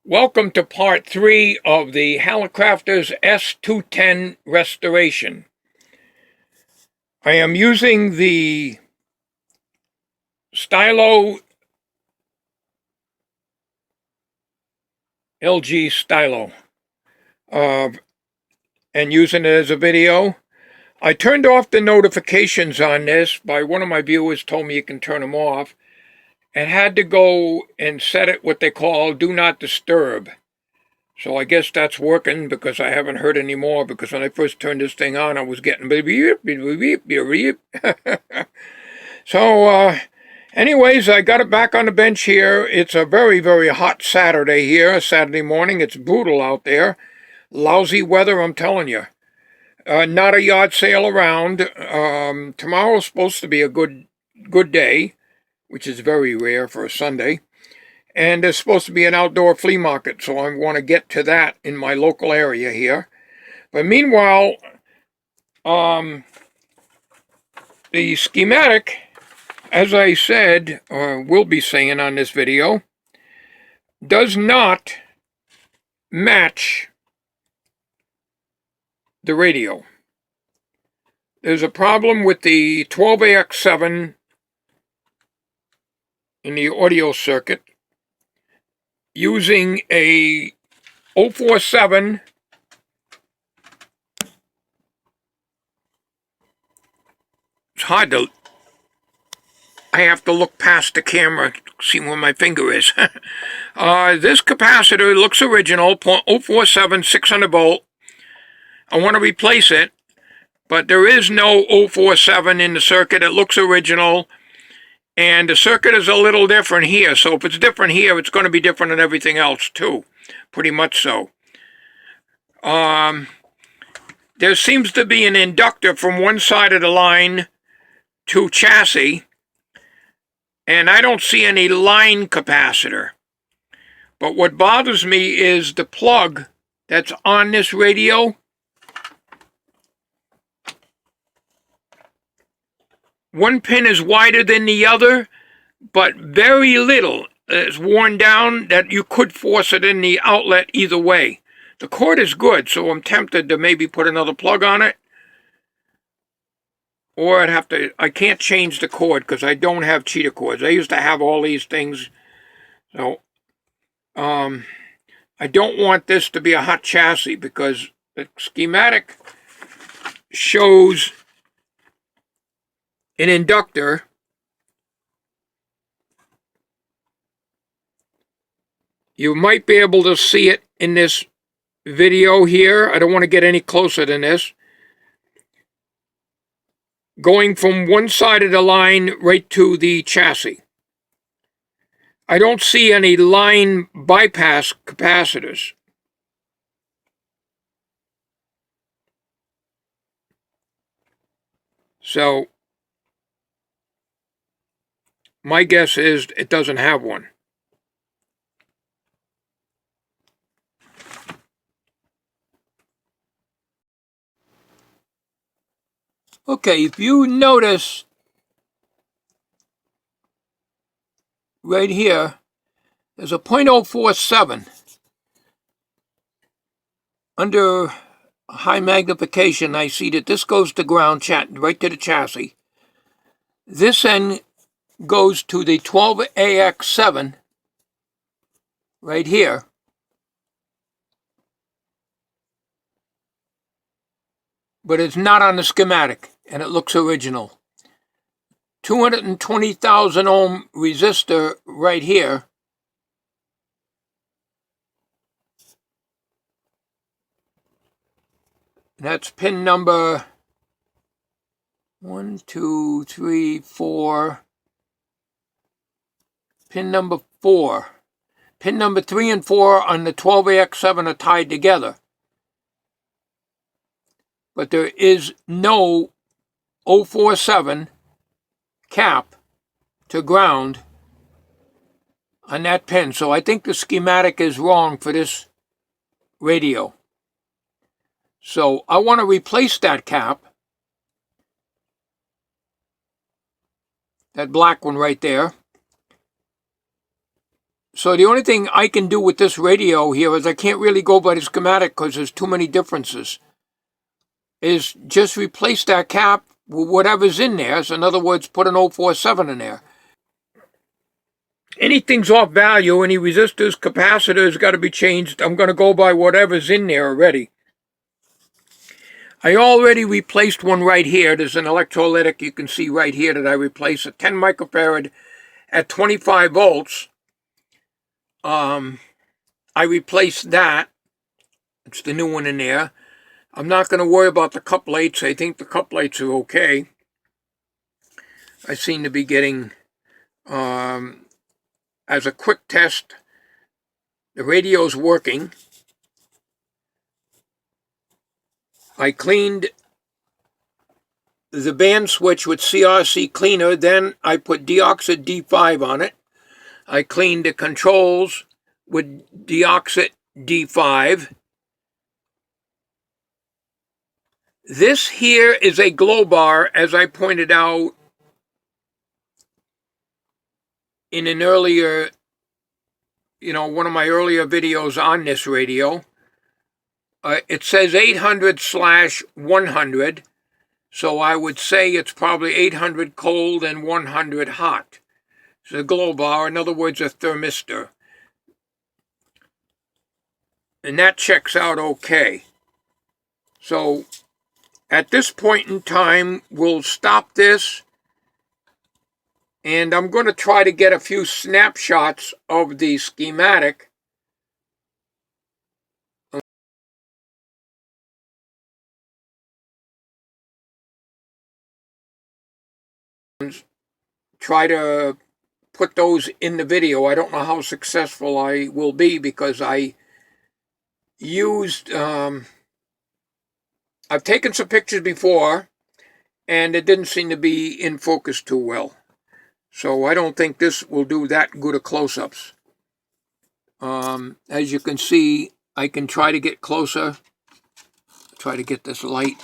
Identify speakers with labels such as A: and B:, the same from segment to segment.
A: Welcome to part 3 of the Hallicrafters S-210 restoration. I am using the Stylo LG Stylo and using it as a video. I turned off the notifications on this. By one of my viewers told me you can turn them off, and had to go and set it what they call do not disturb. So I guess that's working because I haven't heard any more, because when I first turned this thing on I was getting beep, beep, beep, beep, beep. So anyways, I got it back on the bench here. It's a very, very hot Saturday here, Saturday morning. It's brutal out there. Lousy weather, I'm telling you. Not a yard sale around. Tomorrow's supposed to be a good day, which is very rare for a Sunday. And there's supposed to be an outdoor flea market, so I want to get to that in my local area here. But meanwhile, the schematic, as I said, will be saying on this video, does not match the radio. There's a problem with the 12AX7 in the audio circuit using a 047 it's hard to I have to look past the camera to see where my finger is. This capacitor looks original, 047 600 volt. I want to replace it, but there is no 047 in the circuit. It looks original, and the circuit is a little different here. So if it's different here, it's going to be different in everything else too, pretty much so. There seems to be an inductor from one side of the line to chassis, and I don't see any line capacitor. But what bothers me is the plug that's on this radio. One pin is wider than the other, but very little is worn down that you could force it in the outlet either way. The cord is good, so I'm tempted to maybe put another plug on it. Or I can't change the cord because I don't have cheater cords. I used to have all these things. So, I don't want this to be a hot chassis because the schematic shows an inductor you might be able to see it in this video here. I don't want to get any closer than this. Going from one side of the line right to the chassis. I don't see any line bypass capacitors. So my guess is it doesn't have one. Okay, if you notice right here, there's a 0.047 under high magnification. I see that this goes to ground, right to the chassis. This end goes to the 12AX7 right here. But it's not on the schematic, and it looks original. 220,000 ohm resistor right here. That's pin number 1, 2, 3, 4. Pin number 4. Pin number 3 and 4 on the 12AX7 are tied together. But there is no 047 cap to ground on that pin. So I think the schematic is wrong for this radio. So I want to replace that cap. That black one right there. So the only thing I can do with this radio here is I can't really go by the schematic because there's too many differences. Is just replace that cap with whatever's in there. So in other words, put an 047 in there. Anything's off value, any resistors, capacitors got to be changed. I'm going to go by whatever's in there already. I already replaced one right here. There's an electrolytic you can see right here that I replaced, a 10 microfarad at 25 volts. I replaced that. It's the new one in there. I'm not going to worry about the couplates. I think the couplates are okay. I seem to be getting, as a quick test, the radio's working. I cleaned the band switch with CRC cleaner, then I put Deoxit D5 on it. I cleaned the controls with Deoxit D5. This here is a glow bar, as I pointed out in an earlier, one of my earlier videos on this radio. It says 800/100, so I would say it's probably 800 cold and 100 hot. It's a glow bar, in other words, a thermistor. And that checks out okay. So at this point in time, we'll stop this, and I'm going to try to get a few snapshots of the schematic. Try to put those in the video. I don't know how successful I will be because I used, I've taken some pictures before and it didn't seem to be in focus too well. So I don't think this will do that good of close-ups. As you can see, I can try to get closer. Try to get this light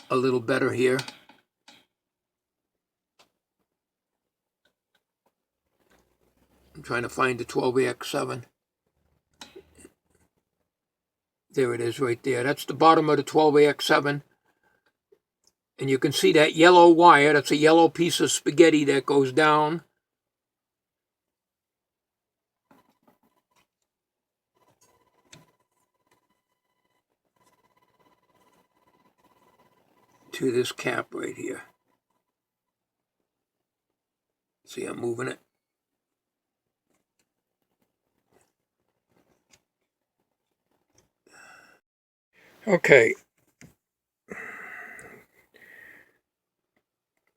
A: a little better here. I'm trying to find the 12AX7. There it is right there. That's the bottom of the 12AX7. And you can see that yellow wire. That's a yellow piece of spaghetti that goes down. To this cap right here. See, I'm moving it. Okay.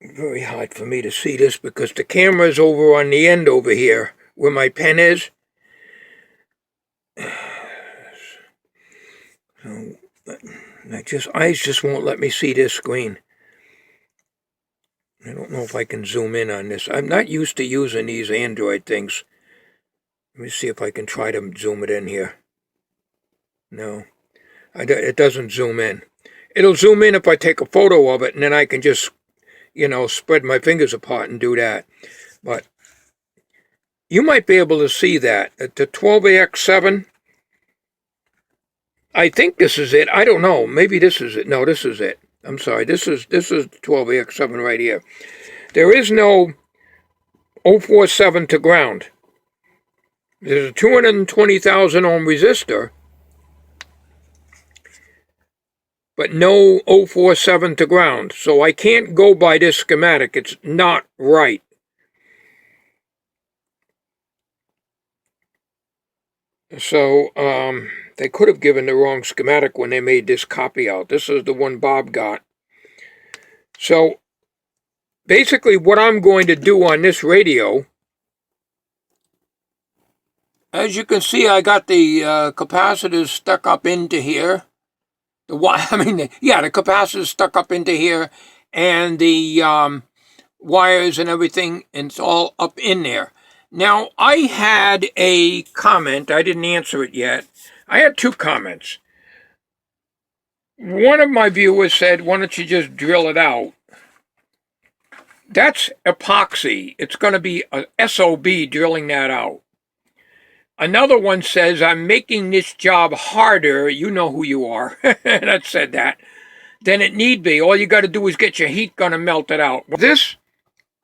A: Very hard for me to see this because the camera's over on the end over here where my pen is. So, eyes just won't let me see this screen. I don't know if I can zoom in on this. I'm not used to using these Android things. Let me see if I can try to zoom it in here. No, it doesn't zoom in. It'll zoom in if I take a photo of it, and then I can just, spread my fingers apart and do that. But you might be able to see that. At the 12AX7, I think this is it. I don't know. Maybe this is it. No, this is it. I'm sorry. This is 12AX7 right here. There is no 047 to ground. There's a 220,000 ohm resistor, but no 047 to ground. So I can't go by this schematic. It's not right. So they could have given the wrong schematic when they made this copy out. This is the one Bob got. So basically what I'm going to do on this radio, as you can see, I got the capacitors stuck up into here. The capacitors stuck up into here, and the wires and everything, and it's all up in there. Now, I had a comment. I didn't answer it yet. I had two comments. One of my viewers said, why don't you just drill it out? That's epoxy. It's going to be a SOB drilling that out. Another one says, I'm making this job harder, you know who you are, that said that, than it need be. All you got to do is get your heat gun and melt it out. This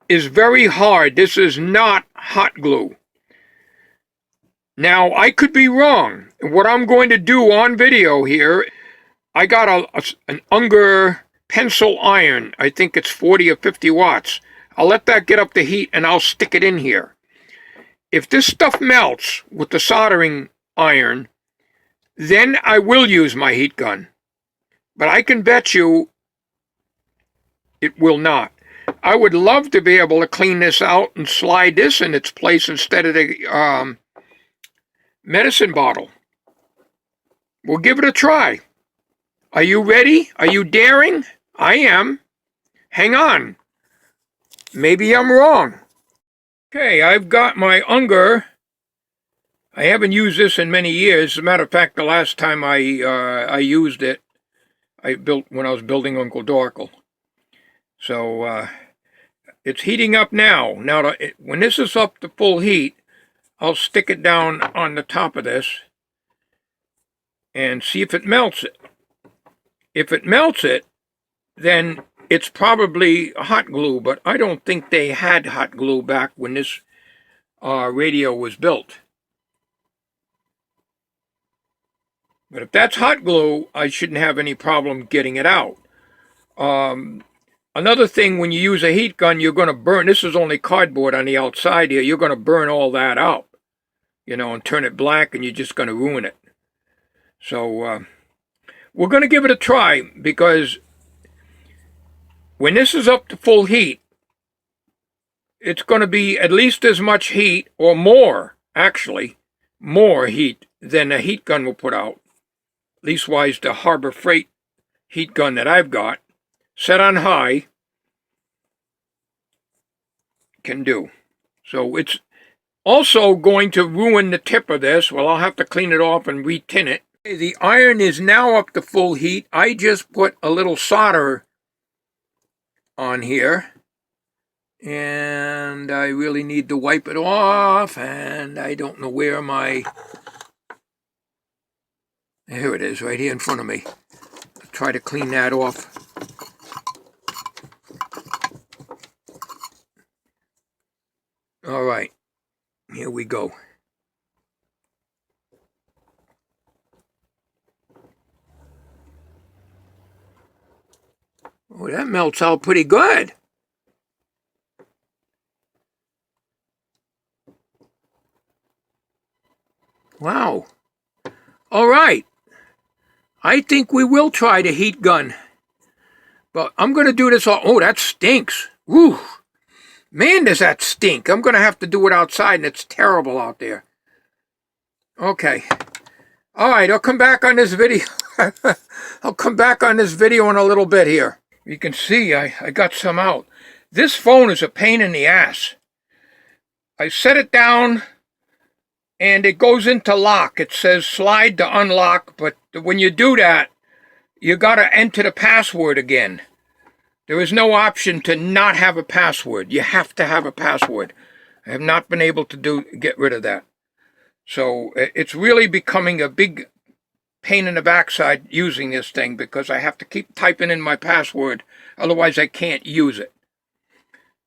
A: is very hard. This is not hot glue. Now, I could be wrong. What I'm going to do on video here, I got an Unger pencil iron. I think it's 40 or 50 watts. I'll let that get up to heat and I'll stick it in here. If this stuff melts with the soldering iron, then I will use my heat gun. But I can bet you it will not. I would love to be able to clean this out and slide this in its place instead of the medicine bottle. We'll give it a try. Are you ready? Are you daring? I am. Hang on. Maybe I'm wrong. Okay, I've got my Unger. I haven't used this in many years. As a matter of fact, the last time I used it, when I was building Uncle Dorkle. So it's heating up now. Now, when this is up to full heat, I'll stick it down on the top of this and see if it melts it. If it melts it, then it's probably hot glue, but I don't think they had hot glue back when this radio was built. But if that's hot glue, I shouldn't have any problem getting it out. Another thing, when you use a heat gun, you're going to burn, this is only cardboard on the outside here, you're going to burn all that out, you know, and turn it black, and you're just going to ruin it. So we're going to give it a try, because when this is up to full heat, it's going to be at least as much heat, or more, actually, more heat than a heat gun will put out. Leastwise, the Harbor Freight heat gun that I've got, set on high, can do. So it's also going to ruin the tip of this. Well, I'll have to clean it off and re-tin it. The iron is now up to full heat. I just put a little solder on here, and I really need to wipe it off, and I don't know where my... Here it is, right here in front of me. I'll try to clean that off. All right, here we go. Oh, that melts out pretty good. Wow. All right. I think we will try the heat gun. But I'm going to do this all... Oh, that stinks. Woo. Man, does that stink. I'm going to have to do it outside, and it's terrible out there. Okay. All right, I'll come back on this video. I'll come back on this video in a little bit here. You can see I got some out. This phone is a pain in the ass. I set it down, and it goes into lock. It says slide to unlock, but when you do that, you got to enter the password again. There is no option to not have a password. You have to have a password. I have not been able to get rid of that. So it's really becoming a big pain in the backside using this thing, because I have to keep typing in my password. Otherwise, I can't use it.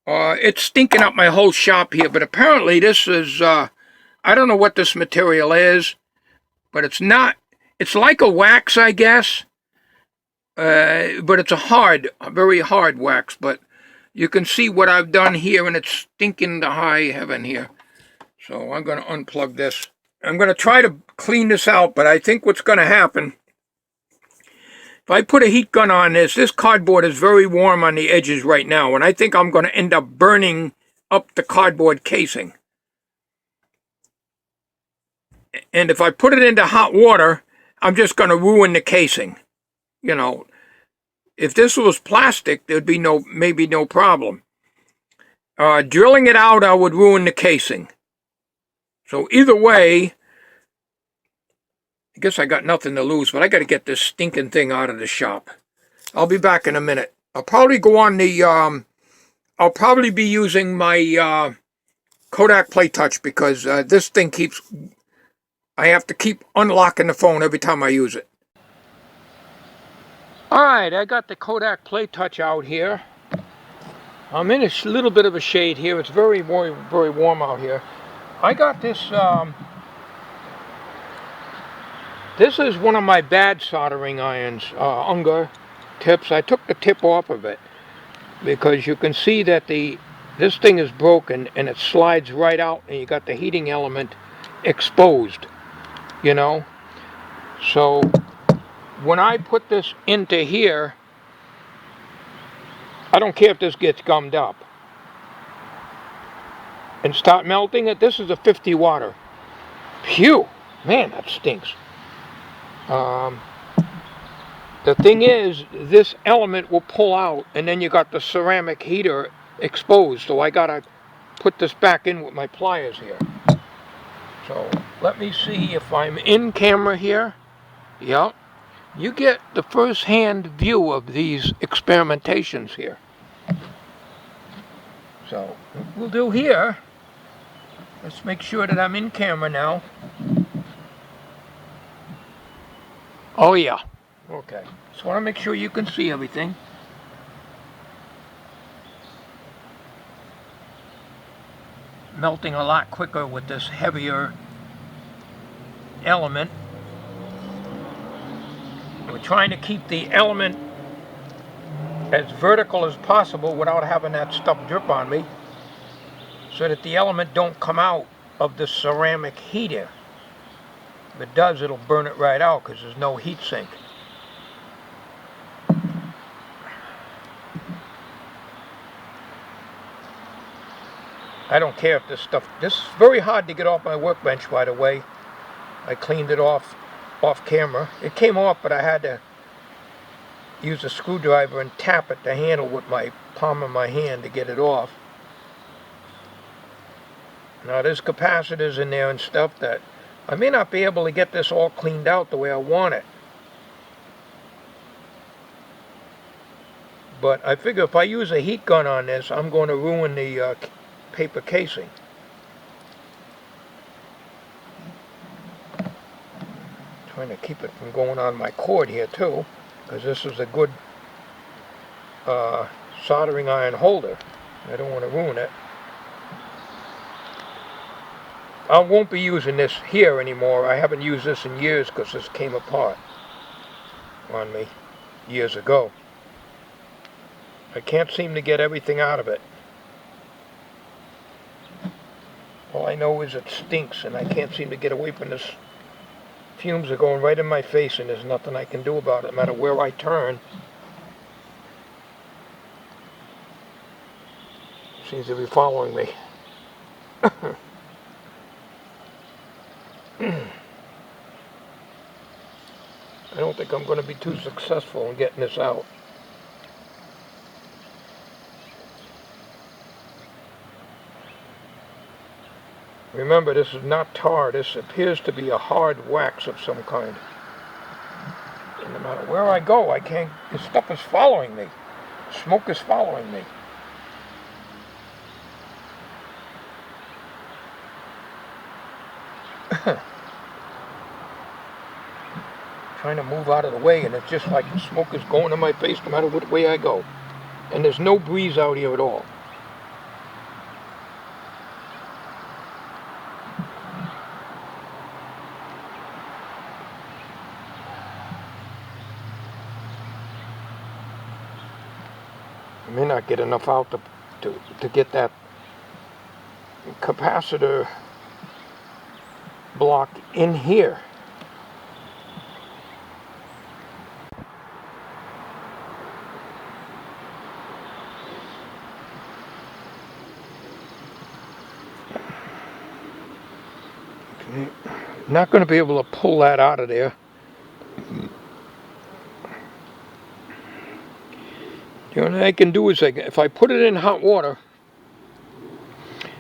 A: It's stinking up my whole shop here, but apparently this is, I don't know what this material is, but it's not, it's like a wax, I guess. But it's a very hard wax, but you can see what I've done here, and it's stinking to high heaven here. So I'm going to unplug this. I'm going to try to clean this out, but I think what's going to happen, if I put a heat gun on this cardboard is very warm on the edges right now, and I think I'm going to end up burning up the cardboard casing. And if I put it into hot water, I'm just going to ruin the casing. You know, if this was plastic, there'd be maybe no problem. Drilling it out, I would ruin the casing. So either way, I guess I got nothing to lose, but I got to get this stinking thing out of the shop. I'll be back in a minute. I'll probably go on the I'll probably be using my Kodak Play Touch because this thing keeps... I have to keep unlocking the phone every time I use it. Alright, I got the Kodak Play Touch out here. I'm in a little bit of a shade here. It's very, very, very warm out here. I got this... this is one of my bad soldering irons, Unger tips. I took the tip off of it because you can see that this thing is broken and it slides right out and you got the heating element exposed, you know. So when I put this into here, I don't care if this gets gummed up, and start melting it. This is a 50 watter. Phew, man, that stinks. The thing is, this element will pull out, and then you got the ceramic heater exposed. So I gotta put this back in with my pliers here. So let me see if I'm in camera here. Yep. You get the first-hand view of these experimentations here. So what we'll do here, let's make sure that I'm in camera now. Oh yeah. Okay. Just want to make sure you can see everything. Melting a lot quicker with this heavier element. We're trying to keep the element as vertical as possible without having that stuff drip on me, so that the element don't come out of the ceramic heater. If it does, it'll burn it right out because there's no heat sink. I don't care if this is very hard to get off my workbench, by the way. I cleaned it off camera. It came off, but I had to use a screwdriver and tap at the handle with my palm of my hand to get it off. Now there's capacitors in there and stuff that I may not be able to get this all cleaned out the way I want it. But I figure if I use a heat gun on this, I'm going to ruin the paper casing. Trying to keep it from going on my cord here too, because this is a good soldering iron holder. I don't want to ruin it. I won't be using this here anymore. I haven't used this in years because this came apart on me years ago. I can't seem to get everything out of it. All I know is it stinks and I can't seem to get away from this. Fumes are going right in my face and there's nothing I can do about it, no matter where I turn. Seems to be following me. I don't think I'm going to be too successful in getting this out. Remember, this is not tar. This appears to be a hard wax of some kind. And no matter where I go, I can't... This stuff is following me. Smoke is following me. Trying to move out of the way, and it's just like the smoke is going in my face no matter which way I go. And there's no breeze out here at all. I may not get enough out to get that capacitor block in here. Okay. Not going to be able to pull that out of there. The only thing I can do is, if I put it in hot water,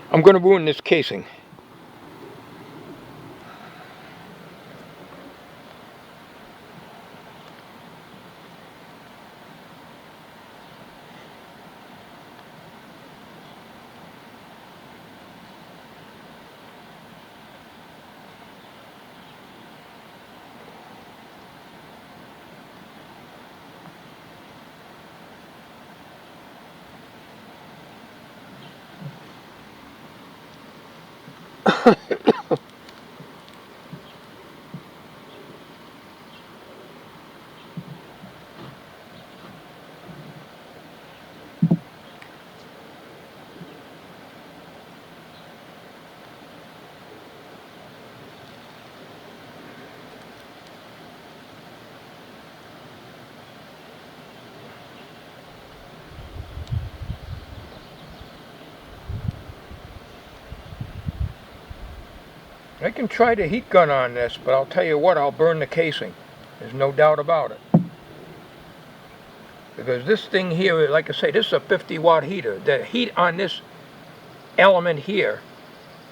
A: I'm going to ruin this casing. I can try the heat gun on this, but I'll tell you what, I'll burn the casing. There's no doubt about it. Because this thing here, like I say, this is a 50-watt heater. The heat on this element here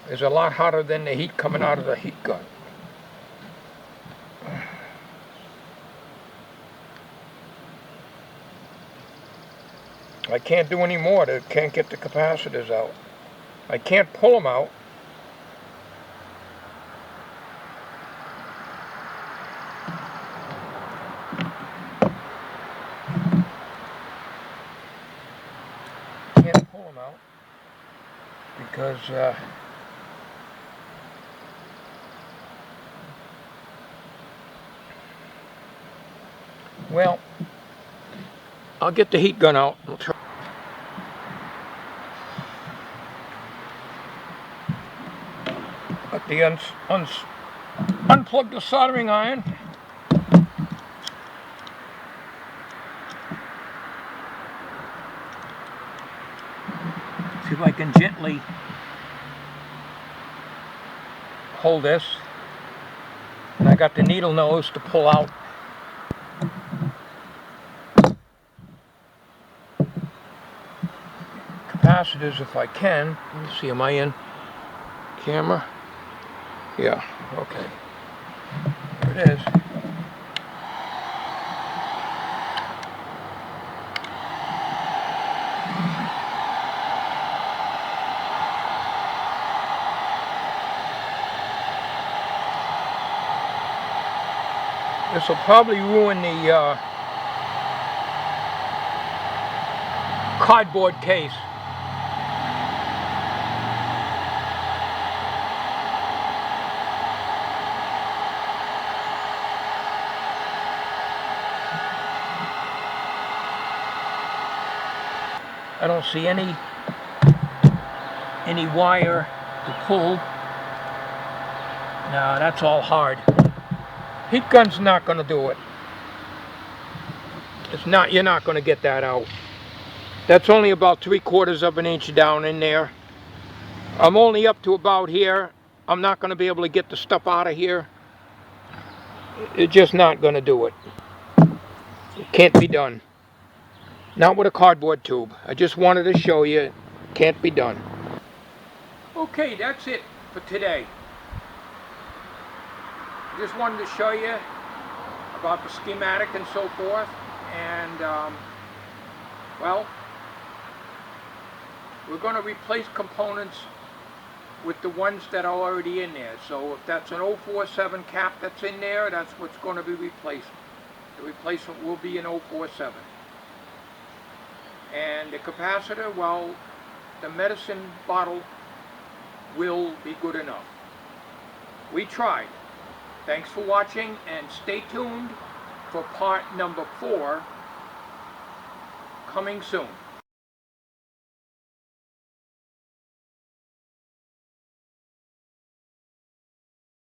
A: is a lot hotter than the heat coming out of the heat gun. I can't do any more. I can't get the capacitors out. I can't pull them out. Can't pull them out because well, I'll get the heat gun out. I'll try. Let the unplug the soldering iron. See if I can gently hold this. And I got the needle nose to pull out. Capacitors if I can. Let me see, am I in camera? Yeah, okay. There it is. This will probably ruin the cardboard case. I don't see any wire to pull. No, that's all hard. Heat gun's not going to do it. It's not. You're not going to get that out. That's only about 3/4 of an inch down in there. I'm only up to about here. I'm not going to be able to get the stuff out of here. It's just not going to do it. It can't be done. Not with a cardboard tube. I just wanted to show you it can't be done. Okay, that's it for today. Just wanted to show you about the schematic and so forth. And, well, we're going to replace components with the ones that are already in there. So if that's an 047 cap that's in there, that's what's going to be replaced. The replacement will be an 047. And the capacitor, well, the medicine bottle will be good enough. We tried. Thanks for watching, and stay tuned for part number 4 coming soon.